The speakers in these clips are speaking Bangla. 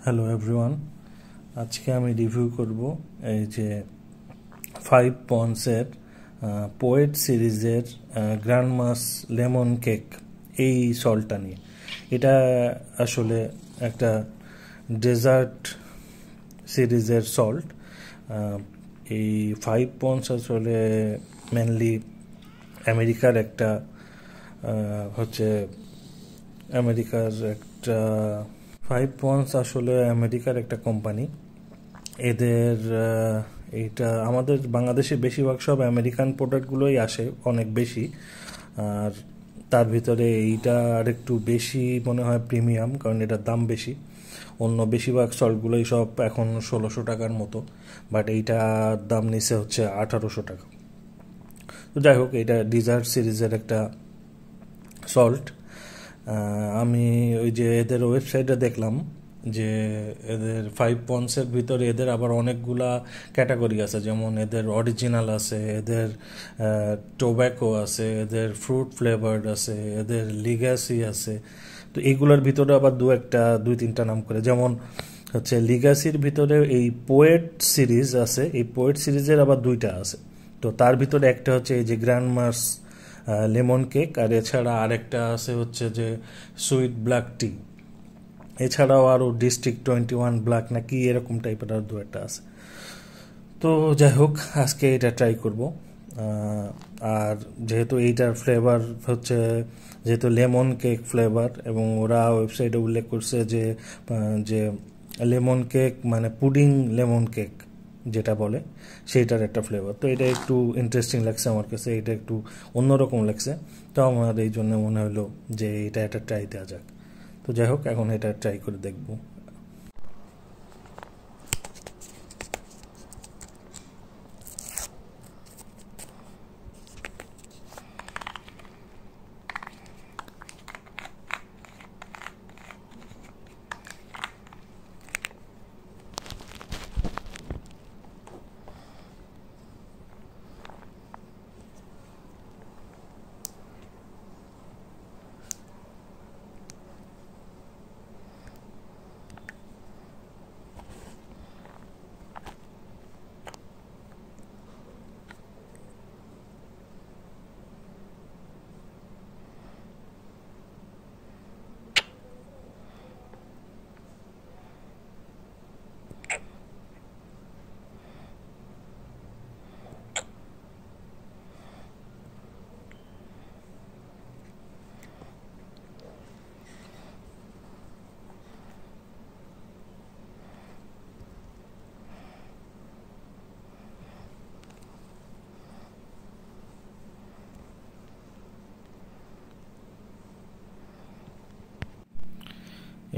হ্যালো এভরিওয়ান, আজকে আমি রিভিউ করব এই যে 5 পন্ডসের পোয়েট সিরিজের গ্র্যান্ডমাস লেমন কেক এই সল্টটা নিয়ে। এটা আসলে একটা ডেজার্ট সিরিজের সল্ট। এই 5 পন্ডস আসলে মেনলি আমেরিকার একটা একটা 5 পন্ডস আসলে আমেরিকার একটা কোম্পানি। এদের এইটা আমাদের বাংলাদেশে বেশিরভাগ সব আমেরিকান প্রোডাক্টগুলোই আসে অনেক বেশি, আর তার ভিতরে এইটা আর একটু বেশি মনে হয় প্রিমিয়াম, কারণ এটার দাম বেশি। অন্য বেশিরভাগ সল্টগুলোই সব এখন 1600 টাকার মতো, বাট এইটার দাম নিচে হচ্ছে 1800 টাকা। তো যাই হোক, এটা ডিজার্ট সিরিজের একটা সল্ট। আমি ওই যে এদের ওয়েবসাইটে দেখলাম যে এদের 5 পন্ডসের ভিতরে এদের আবার অনেকগুলা ক্যাটাগরি আছে, যেমন এদের অরিজিনাল আছে, এদের টোব্যাকো আছে, এদের ফ্রুট ফ্লেভার্ড আছে, এদের লিগ্যাসি আছে। তো এইগুলোর ভিতরে আবার দুই তিনটা নাম করে, যেমন হচ্ছে লিগ্যাসির ভিতরে এই পোয়েট সিরিজ আছে, এই পোয়েট সিরিজের আবার দুইটা আছে। তো তার ভিতরে একটা হচ্ছে এই যে গ্র্যান্ডমাস লেমন কেক, আর এছাড়া আরেকটা আছে হচ্ছে যে সুইট ব্ল্যাক টি। এছাড়াও আরও ডিস্ট্রিক্ট 21 ব্ল্যাক না কি এরকম টাইপের আর একটা আছে। তো যাই হোক, আজকে এটা ট্রাই করব। আর যেহেতু এইটার ফ্লেভার হচ্ছে যেহেতু লেমন কেক ফ্লেভার, এবং ওরা ওয়েবসাইটে উল্লেখ করছে যে যে লেমন কেক মানে পুডিং লেমন কেক যেটা বলে, সেইটার একটা ফ্লেভার। তো এটা একটু ইন্টারেস্টিং লাগছে আমার কাছে, এটা একটু অন্যরকম লাগছে। তো আমার এই জন্য মনে হলো যে এটা একটা ট্রাই দেওয়া যাক। তো যাই হোক, এখন এটা ট্রাই করে দেখব।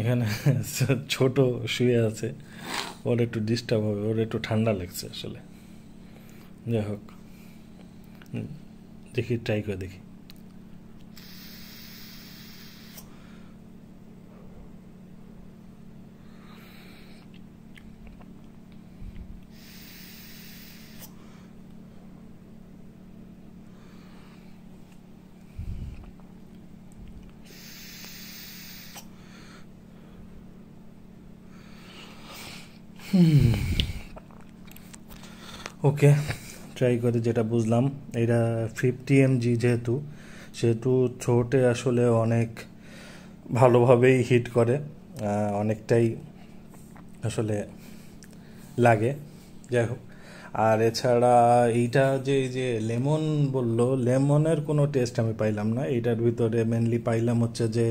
এখানে ছোট শুয়ে আছে, ওর একটু ডিস্টার্ব হবে, ওর একটু ঠান্ডা লাগছে আসলে। যাই হোক, দেখি ট্রাই করে দেখি। ওকে, ট্রাই করে যেটা বুঝলাম, এটা 50 mg যেহেতু, সেহেতু ঠোঁটে আসলে অনেক ভালোভাবেই হিট করে, অনেকটাই আসলে লাগে। যাই হোক, আর এছাড়া এইটা যে লেমন বললো, লেমনের কোনো টেস্ট আমি পাইলাম না এইটার ভিতরে। মেনলি পাইলাম হচ্ছে যে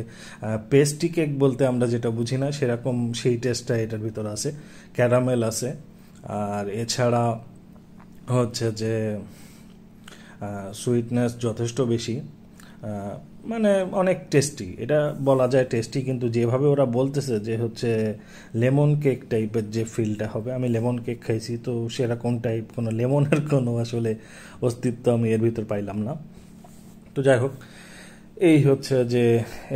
পেস্ট্রি কেক বলতে আমরা যেটা বুঝি না সেরকম, সেই টেস্টটা এটার ভিতরে আছে, ক্যারামেল আছে। আর এছাড়া হচ্ছে যে সুইটনেস যথেষ্ট বেশি, মানে অনেক টেস্টি, এটা বলা যায় টেস্টি। কিন্তু যেভাবে ওরা বলতেছে যে হচ্ছে লেমন কেক টাইপের যে ফিলটা হবে, আমি লেমন কেক খাইছি, তো সেরকম টাইপ কোনো লেমনের কোনো আসলে অস্তিত্ব আমি এর ভিতর পাইলাম না। তো যাই হোক, এই হচ্ছে যে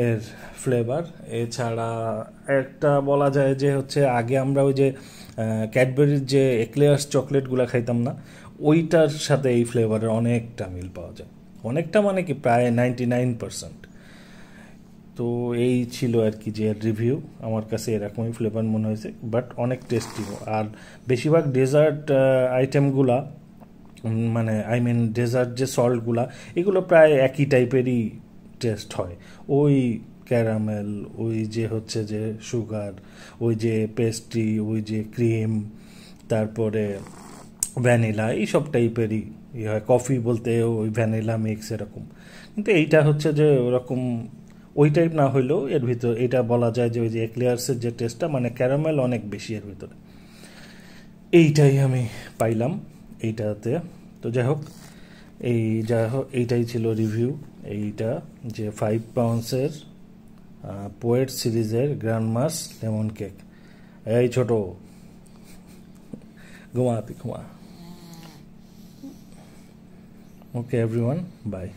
এর ফ্লেভার। এছাড়া একটা বলা যায় যে হচ্ছে আগে আমরা ওই যে ক্যাডবেরির যে এক্লেয়ার্স চকলেটগুলো খাইতাম না, ওইটার সাথে এই ফ্লেভারের অনেকটা মিল পাওয়া যায়। অনেকটা মানে কি প্রায় 99%। তো এই ছিল আর কি যে রিভিউ, আমার কাছে এরকমই ফ্লেভার মনে হয়েছে, বাট অনেক টেস্টি। আর বেশিরভাগ ডেজার্ট আইটেমগুলা, মানে আই মিন ডেজার্ট যে সল্টগুলা, এগুলো প্রায় একই টাইপেরই টেস্ট হয়। ওই ক্যারামেল, ওই যে হচ্ছে যে সুগার, ওই যে পেস্ট্রি, ওই যে ক্রিম, তারপরে ভ্যানিলা, এইসব টাইপেরই ইয়ে হয়। কফি বলতে ওই ভ্যানিলা মিক্স এরকম। কিন্তু এইটা হচ্ছে যে ওরকম ওই টাইপ না হইলেও এর ভিতর এটা বলা যায় যে ওই যে এক্লেয়ার্সের যে টেস্টটা, মানে ক্যারামেল অনেক বেশি এর ভিতরে। এইটাই আমি পাইলাম এইটাতে। তো যাই হোক, এইটাই ছিল রিভিউ। এইটা যে 5 পাউন্ডসের পোয়েট সিরিজের গ্র্যান্ড মাস লেমন কেক। এই ছোট, ঘুমা তুই ঘুমা। Okay everyone, by.